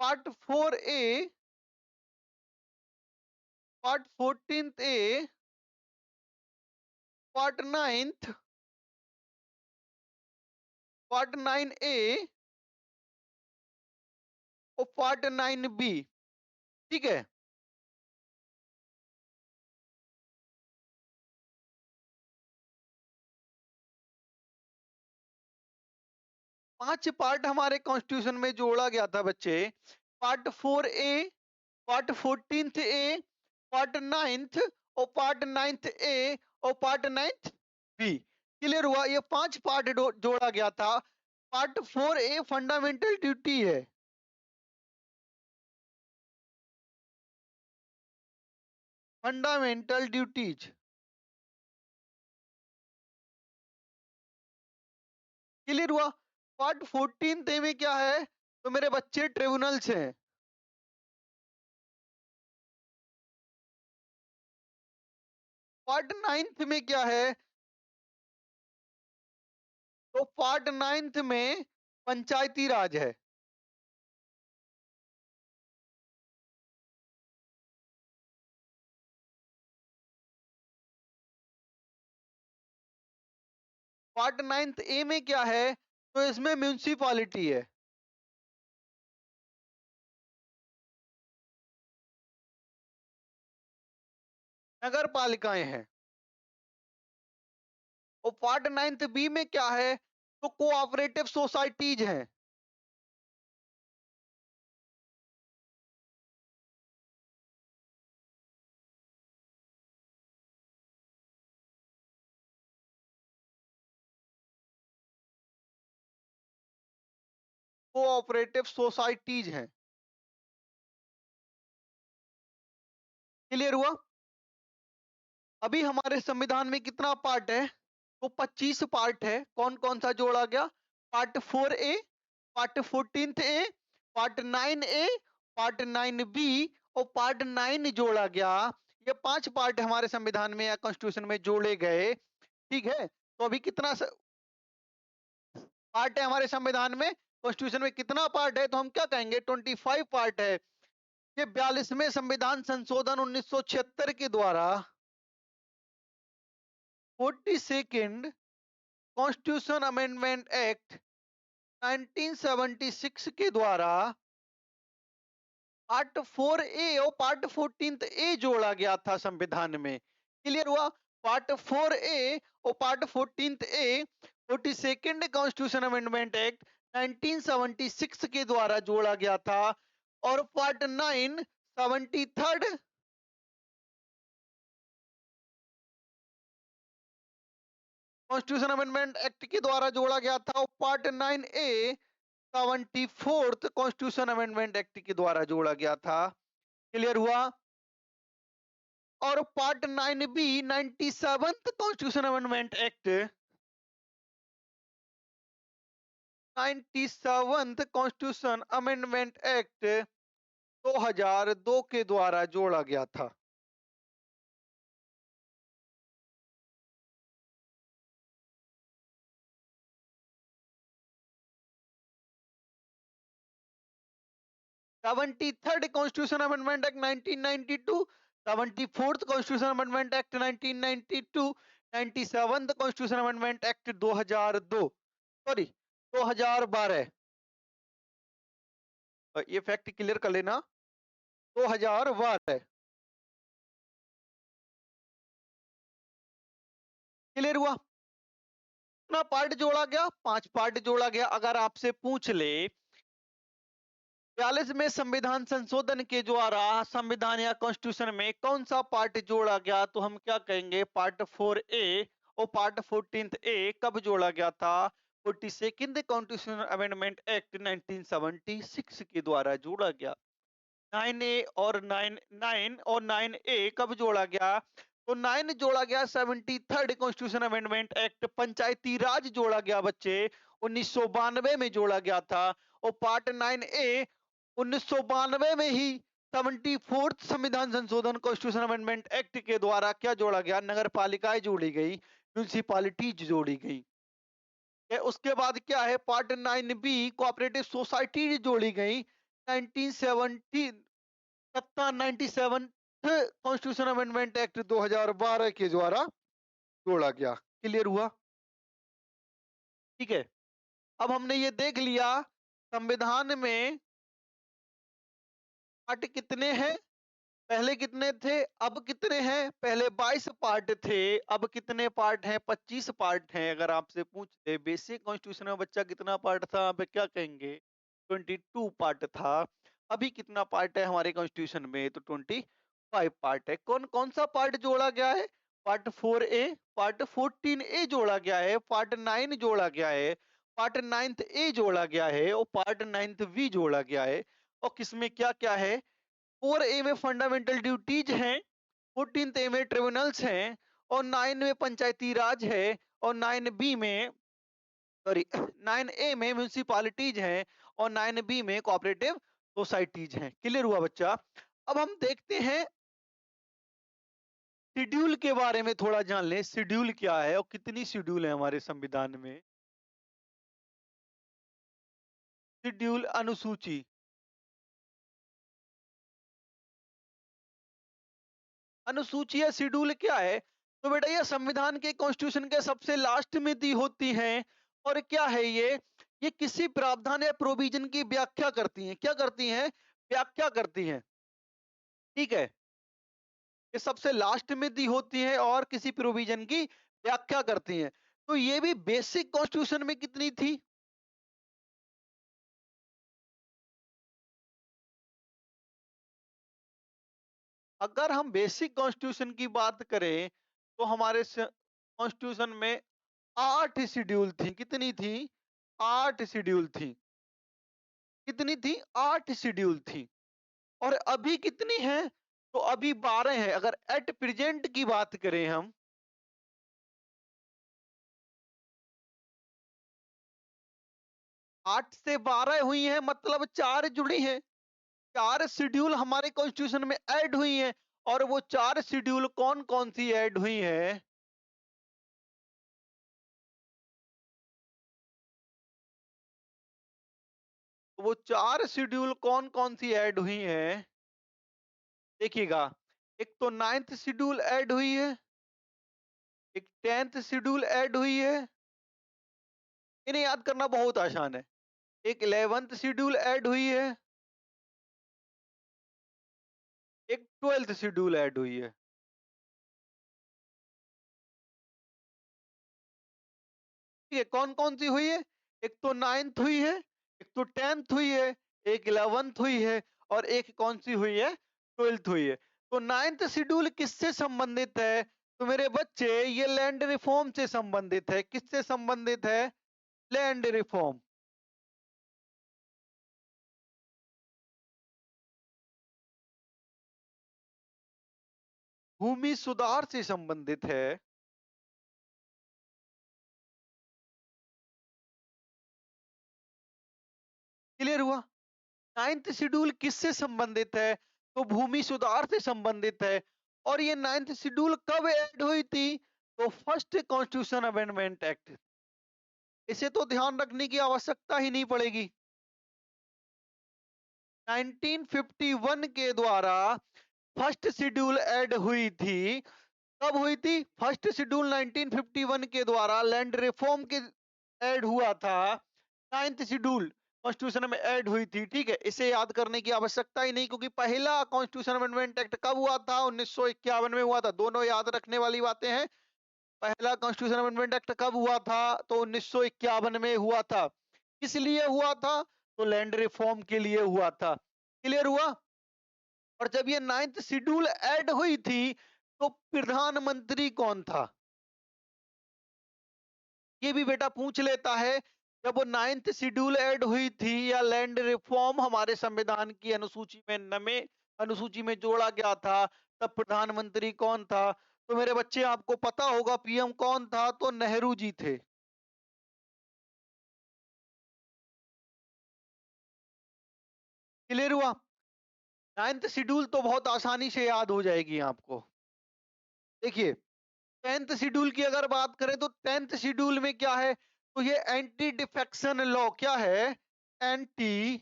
Part 4A, part 14A, part 9th, part 9A और पार्ट 9B। ठीक है, 5 पार्ट हमारे कॉन्स्टिट्यूशन में जोड़ा गया था बच्चे। Part 4A, part 14th A, part 9th और पार्ट 9th A और पार्ट 9th B। क्लियर हुआ? ये 5 पार्ट जोड़ा गया था। पार्ट 4A फंडामेंटल ड्यूटी है। Fundamental duties. क्लियर हुआ? पार्ट 14th में क्या है, तो मेरे बच्चे ट्रिब्यूनल्स हैं। पार्ट 9th में क्या है, तो पार्ट 9th में पंचायती राज है। पार्ट 9th A में क्या है, तो इसमें म्यूनिसिपालिटी है। नगर पालिकाएं हैं। और पार्ट 9th B में क्या है, तो कोऑपरेटिव सोसाइटीज हैं। कोऑपरेटिव सोसाइटीज हैं। क्लियर हुआ? अभी हमारे संविधान में कितना पार्ट है, तो 25 पार्ट है। कौन कौन सा जोड़ा गया? Part 4A, part 14th A, part 9A, part 9B और पार्ट 9 जोड़ा गया। ये 5 पार्ट हमारे संविधान में या कॉन्स्टिट्यूशन में जोड़े गए। ठीक है, तो अभी कितना पार्ट है हमारे संविधान में, कॉन्स्टिट्यूशन में कितना पार्ट है, तो हम क्या कहेंगे, 25 पार्ट है। ये 42वें संविधान संशोधन 1976 के द्वारा 42nd कॉन्स्टिट्यूशन अमेंडमेंट एक्ट 1976 के द्वारा पार्ट 4A और पार्ट 14th A जोड़ा गया था संविधान में। क्लियर हुआ? पार्ट 4A और part 14th A 42nd constitution amendment act 1976 के द्वारा जोड़ा गया था। और part 9 73rd constitution amendment act के द्वारा जोड़ा गया था। और part 9A 74th constitution amendment act के द्वारा जोड़ा गया था। क्लियर हुआ? और part 9B 97th constitution amendment act 97th constitution amendment act 2002 के द्वारा जोड़ा गया था। Seventy third constitution amendment act 1992, 74th constitution amendment act 1992, 97th constitution amendment act 2002, sorry 2012। ये फैक्ट क्लियर कर लेना, 2012। क्लियर हुआ? कितना पार्ट जोड़ा गया? 5 पार्ट जोड़ा गया। अगर आपसे पूछ ले 42वें संविधान संशोधन के द्वारा संविधान या कॉन्स्टिट्यूशन में कौन सा पार्ट जोड़ा गया, तो हम क्या कहेंगे, पार्ट 4A और पार्ट 14th A कब जोड़ा गया था? 42nd कॉन्स्टिट्यूशन अमेंडमेंट एक्ट 1976 के द्वारा जोड़ा गया। 9 और 9A कब जोड़ा गया? तो 9 जोड़ा गया 73rd कॉन्स्टिट्यूशन अमेंडमेंट एक्ट, पंचायती राज जोड़ा गया बच्चे 1992 में जोड़ा गया था। और पार्ट 9A 1992 में ही 74th संविधान संशोधन कॉन्स्टिट्यूशन अमेंडमेंट एक्ट के द्वारा क्या जोड़ा गया, नगर पालिकाएं जोड़ी गई, म्यूनिसिपालिटीज जोड़ी गई। उसके बाद क्या है, पार्ट 9B कोऑपरेटिव सोसाइटी जोड़ी गई 1970 97 कॉन्स्टिट्यूशन अमेंडमेंट एक्ट 2012 के द्वारा जोड़ा गया। क्लियर हुआ? ठीक है, अब हमने ये देख लिया संविधान में पार्ट कितने हैं, पहले कितने थे, अब कितने हैं। पहले 22 पार्ट थे, अब कितने पार्ट हैं, 25 पार्ट हैं। अगर आपसे पूछते बेसिक कॉन्स्टिट्यूशन में बच्चा कितना पार्ट था, अब क्या कहेंगे 22 पार्ट था। अभी कितना पार्ट है हमारे कॉन्स्टिट्यूशन में, तो 25 पार्ट है। कौन कौन सा पार्ट जोड़ा गया है, पार्ट 4A, पार्ट 14A जोड़ा गया है, पार्ट 9 जोड़ा गया है, पार्ट 9th A जोड़ा गया है और पार्ट 9th B जोड़ा गया है। और किसमें क्या क्या है, 4A में फंडामेंटल ड्यूटीज हैं, 14th A में ट्रिब्यूनल्स हैं और 9 में पंचायती राज है और 9B में सॉरी 9A में म्यूनिसिपालिटीज हैं और 9B में कोऑपरेटिव सोसाइटीज हैं। क्लियर हुआ बच्चा? अब हम देखते हैं शेड्यूल के बारे में, थोड़ा जान लें शेड्यूल क्या है और कितनी शेड्यूल है हमारे संविधान में। शेड्यूल अनुसूची, अनुसूची या शेड्यूल क्या है, तो बेटा ये संविधान के कॉन्स्टिट्यूशन के सबसे लास्ट में दी होती हैं। और क्या है ये किसी प्रावधान या प्रोविजन की व्याख्या करती हैं। क्या करती हैं, व्याख्या करती हैं। ठीक है, ये सबसे लास्ट में दी होती है और किसी प्रोविजन की व्याख्या करती हैं। तो ये भी बेसिक कॉन्स्टिट्यूशन में कितनी थी, अगर हम बेसिक कॉन्स्टिट्यूशन की बात करें तो हमारे कॉन्स्टिट्यूशन में 8 शेड्यूल थी। कितनी थी, 8 शेड्यूल थी। कितनी थी, 8 शेड्यूल थी। और अभी कितनी है, तो अभी 12 है। अगर एट प्रेजेंट की बात करें हम, 8 से 12 हुई है, मतलब 4 जुड़ी हैं। 4 शेड्यूल हमारे कॉन्स्टिट्यूशन में ऐड हुई हैं। और वो 4 शेड्यूल कौन कौन सी ऐड हुई है, वो 4 शेड्यूल कौन कौन सी ऐड हुई हैं, देखिएगा। एक तो 9th शेड्यूल ऐड हुई है, एक 10th शेड्यूल ऐड हुई है, इन्हें याद करना बहुत आसान है। एक 11th शेड्यूल ऐड हुई है, एक 12th शेड्यूल ऐड हुई है। ठीक है, कौन कौन सी हुई है, एक तो 9th हुई है, एक तो 10th हुई है, एक 11th हुई है और एक कौन सी हुई है, 12th हुई है। तो 9th शेड्यूल किससे संबंधित है, तो मेरे बच्चे ये लैंड रिफॉर्म से संबंधित है। किससे संबंधित है, लैंड रिफॉर्म, भूमि सुधार से संबंधित है। क्लियर हुआ? 9th शेड्यूल किससे संबंधित है, तो भूमि सुधार से संबंधित है। और ये 9th शेड्यूल कब ऐड हुई थी, तो फर्स्ट कॉन्स्टिट्यूशन अमेंडमेंट एक्ट, इसे तो ध्यान रखने की आवश्यकता ही नहीं पड़ेगी। 1951 के द्वारा फर्स्ट शेड्यूल ऐड हुई थी। कब हुई थी, फर्स्ट शेड्यूल 1951 के द्वारा लैंड रिफॉर्म के ऐड हुआ था। 9th शेड्यूल कॉन्स्टिट्यूशन में ऐड हुई थी। ठीक है, इसे याद करने की आवश्यकता ही नहीं, क्योंकि पहला कॉन्स्टिट्यूशन अमेंडमेंट एक्ट कब हुआ था, 1951 में हुआ था। दोनों याद रखने वाली बातें हैं। पहला कॉन्स्टिट्यूशन अमेंडमेंट एक्ट कब हुआ था, तो 1951 में हुआ था। किस लिए हुआ था, तो लैंड रिफॉर्म के लिए हुआ था। क्लियर हुआ? और जब ये 9th शेड्यूल ऐड हुई थी, तो प्रधानमंत्री कौन था, ये भी बेटा पूछ लेता है। जब वो 9th शेड्यूल ऐड हुई थी या लैंड रिफॉर्म हमारे संविधान की अनुसूची में नवे अनुसूची में जोड़ा गया था, तब प्रधानमंत्री कौन था, तो मेरे बच्चे आपको पता होगा पीएम कौन था, तो नेहरू जी थे। क्लियर हुआ? 9th शेड्यूल तो बहुत आसानी से याद हो जाएगी आपको। देखिए, 10th शेड्यूल की अगर बात करें तो 10th शेड्यूल में क्या है? तो ये एंटी डिफेक्शन लॉ क्या है? एंटी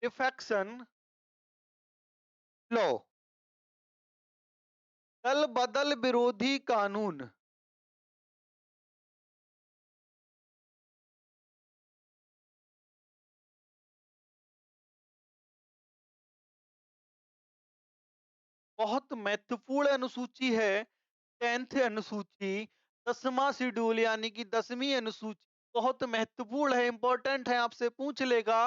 डिफेक्शन लॉ, दल बदल विरोधी कानून। बहुत महत्वपूर्ण अनुसूची है 10th अनुसूची, 10वां शेड्यूल यानी कि 10वीं अनुसूची बहुत महत्वपूर्ण है, इंपॉर्टेंट है, आपसे पूछ लेगा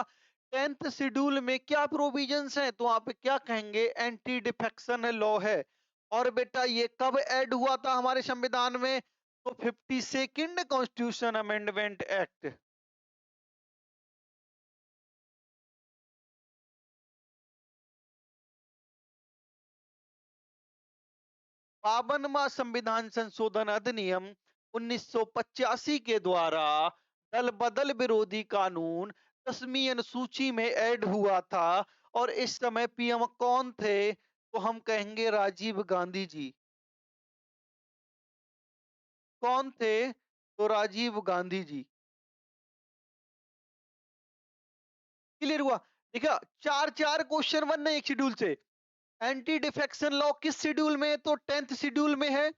10th शेड्यूल में क्या प्रोविजंस हैं, तो आप क्या कहेंगे? एंटी डिफेक्शन लॉ है। और बेटा ये कब ऐड हुआ था हमारे संविधान में? तो 52nd कॉन्स्टिट्यूशन अमेंडमेंट एक्ट। 52वां संविधान संशोधन अधिनियम 1985 के द्वारा दल बदल विरोधी कानून 10वीं अनुसूची में ऐड हुआ था। और इस समय पीएम कौन थे? तो हम कहेंगे राजीव गांधी जी। कौन थे? तो राजीव गांधी जी। क्लियर हुआ? देखा, चार चार क्वेश्चन बन रहे हैं एक शेड्यूल से। एंटी डिफेक्शन लॉ किस शेड्यूल में है? तो 10th शेड्यूल में है।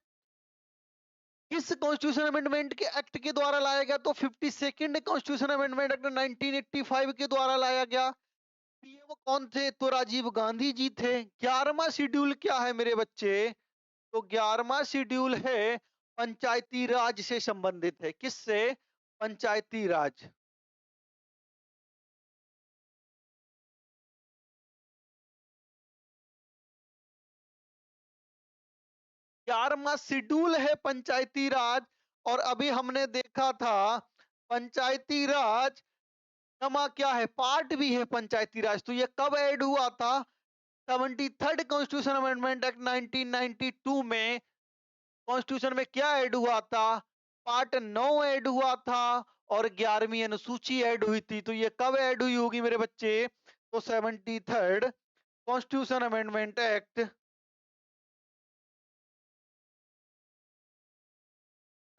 किस कॉन्स्टिट्यूशन अमेंडमेंट के एक्ट के द्वारा लाया गया? तो 52nd कॉन्स्टिट्यूशन अमेंडमेंट एक्ट 1985 के द्वारा लाया गया। पीएम कौन थे? तो राजीव गांधी जी थे। 11वां शेड्यूल क्या है मेरे बच्चे? तो 11वां शेड्यूल है पंचायती राज से संबंधित है। किससे? पंचायती राज। 11वां शेड्यूल है पंचायती राज। और अभी हमने देखा था पंचायती राज नमा क्या है? पार्ट भी है पंचायती राज। तो ये कब ऐड हुआ था? 73rd कॉन्स्टिट्यूशन अमेंडमेंट एक्ट 1992 में। कॉन्स्टिट्यूशन में क्या ऐड हुआ था? पार्ट 9 ऐड हुआ था और 11वीं अनुसूची ऐड हुई थी। तो ये कब ऐड हुई होगी मेरे बच्चे? तो 73rd कॉन्स्टिट्यूशन अमेंडमेंट एक्ट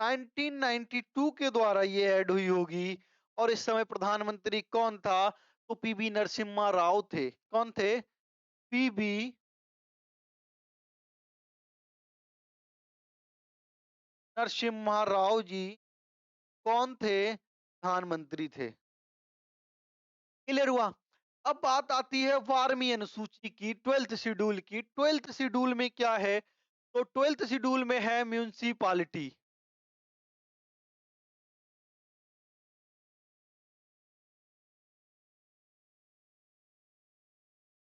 1992 के द्वारा ये ऐड हुई होगी। और इस समय प्रधानमंत्री कौन था? तो पीवी नरसिम्हा राव थे। कौन थे? पीवी नरसिम्हा राव जी कौन थे? प्रधानमंत्री थे। क्लियर हुआ? अब बात आती है 12वीं अनुसूची की, 12th शेड्यूल की। 12th शेड्यूल में क्या है? तो 12th शेड्यूल में है म्यूनिसिपालिटी,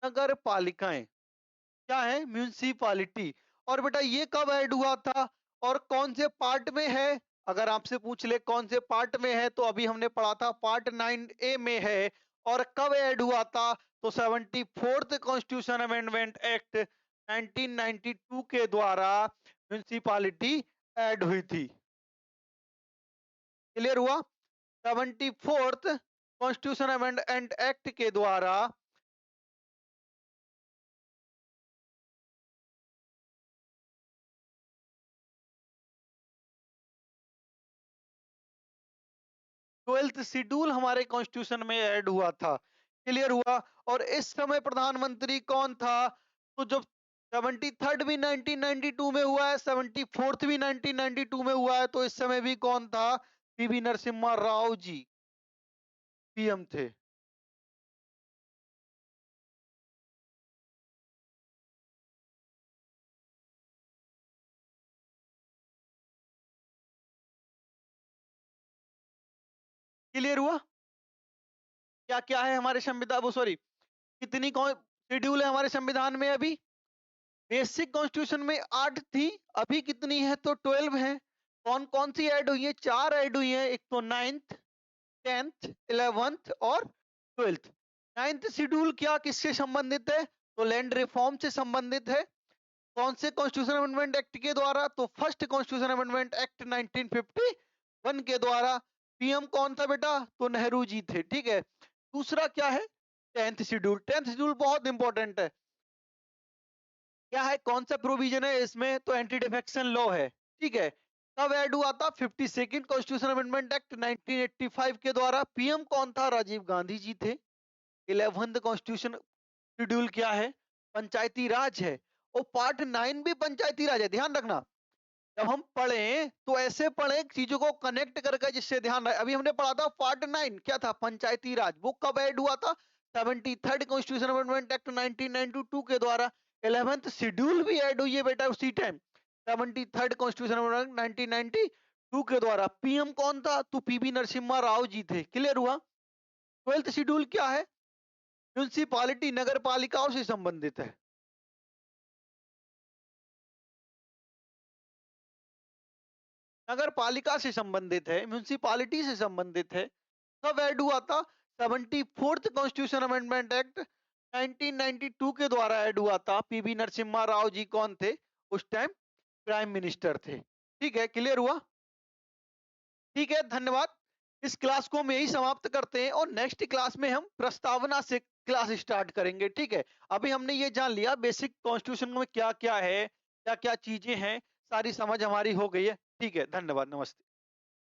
नगर पालिकाएं। क्या है? म्यूनिसिपालिटी। और बेटा ये कब ऐड हुआ था और कौन से पार्ट में है? अगर आपसे पूछ ले कौन से पार्ट में है, तो अभी हमने पढ़ा था पार्ट 9A में है। और कब ऐड हुआ था? तो 74th कॉन्स्टिट्यूशन अमेंडमेंट एक्ट 1992 के द्वारा म्यूनिसिपालिटी ऐड हुई थी। क्लियर हुआ? 74th कॉन्स्टिट्यूशन अमेंडमेंट एक्ट के द्वारा 12th शेड्यूल हमारे कॉन्स्टिट्यूशन में ऐड हुआ था। क्लियर हुआ? और इस समय प्रधानमंत्री कौन था? तो जब 73rd भी 1992 में हुआ है, 74th भी 1992 में हुआ है, तो इस समय भी कौन था? पीवी नरसिम्हा राव जी पीएम थे। क्लियर हुआ? क्या क्या है हमारे संविधान, वो सॉरी, कितनी कौन शेड्यूल है हमारे संविधान में अभी? बेसिक कॉन्स्टिट्यूशन में 8 थी, अभी कितनी है? तो 12 है। कौन कौन सी ऐड हुई है? 4 ऐड हुई है। एक तो 9th, 10th, 11th और 12th। 9th शेड्यूल क्या किससे संबंधित है? तो लैंड रिफॉर्म से संबंधित है। कौन से कॉन्स्टिट्यूशन अमेंडमेंट एक्ट के द्वारा? तो फर्स्ट कॉन्स्टिट्यूशन अमेंडमेंट एक्ट 1951 के द्वारा। पीएम कौन था बेटा? तो नेहरू जी थे, ठीक है। दूसरा क्या है? 10th schedule. 10th शेड्यूल बहुत इंपॉर्टेंट है। क्या है, कौन सा प्रोविजन है इसमें? तो एंटी डिफेक्शन लॉ है, ठीक है। कब ऐड हुआ था? 52nd कॉन्स्टिट्यूशन अमेंडमेंट एक्ट 1985 के द्वारा। पीएम कौन था? राजीव गांधी जी थे। 11th कॉन्स्टिट्यूशन शेड्यूल क्या है? पंचायती राज है। और पार्ट 9 भी पंचायती राज है, ध्यान रखना। जब हम पढ़ें तो ऐसे पढ़ें चीजों को कनेक्ट करके, जिससे ध्यान रहे। अभी हमने पढ़ा था पार्ट 9 क्या था? पंचायती राज। वो कब ऐड हुआ था? 73rd कॉन्स्टिट्यूशन अमेंडमेंट एक्ट 1992 के द्वारा। 11th शेड्यूल भी ऐड हुई है बेटा उसी टाइम, 73rd कॉन्स्टिट्यूशन अमेंडमेंट 1992 के द्वारा। पीएम कौन था? तो पीवी नरसिम्हा राव जी थे। क्लियर हुआ? 12th शेड्यूल क्या है? म्यूनिसिपालिटी, नगर पालिकाओं से संबंधित है। नगर पालिका से संबंधित है, म्यूनिसिपालिटी से संबंधित है। कब ऐड हुआ था? 74th कॉन्स्टिट्यूशन अमेंडमेंट एक्ट 1992 के द्वारा ऐड हुआ था। पीवी नरसिम्हा राव जी कौन थे? उस टाइम प्राइम मिनिस्टर थे। ठीक है, क्लियर हुआ? ठीक है, धन्यवाद। इस क्लास को हम यही समाप्त करते हैं और नेक्स्ट क्लास में हम प्रस्तावना से क्लास स्टार्ट करेंगे। ठीक है, अभी हमने ये जान लिया बेसिक कॉन्स्टिट्यूशन में क्या क्या है, क्या क्या चीजें हैं, सारी समझ हमारी हो गई है। ठीक है, धन्यवाद, नमस्ते।